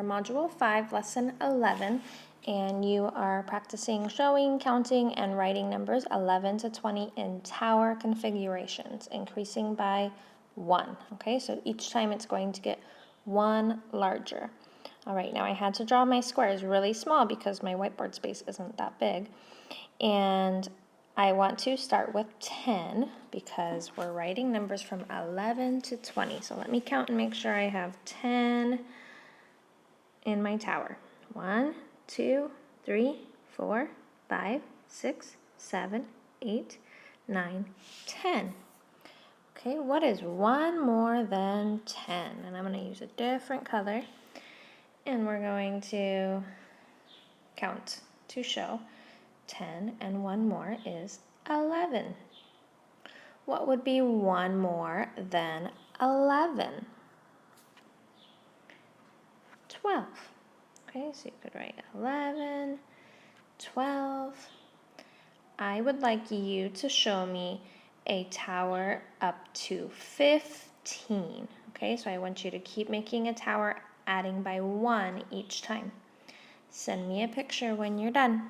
Module 5, Lesson 11, and you are practicing showing, counting, and writing numbers 11 to 20 in tower configurations, increasing by 1. Okay, so each time it's going to get 1 larger. All right, now I had to draw my squares really small because my whiteboard space isn't that big. And I want to start with 10 because we're writing numbers from 11 to 20. So let me count and make sure I have 10 in my tower. 1, 2, 3, 4, 5, 6, 7, 8, 9, 10. Okay, what is 1 more than 10? And I'm going to use a different color. And we're going to count to show 10 and 1 more is 11. What would be 1 more than 11? 12. Okay, so you could write 11, 12. I would like you to show me a tower up to 15. Okay, so I want you to keep making a tower, adding by 1 each time. Send me a picture when you're done.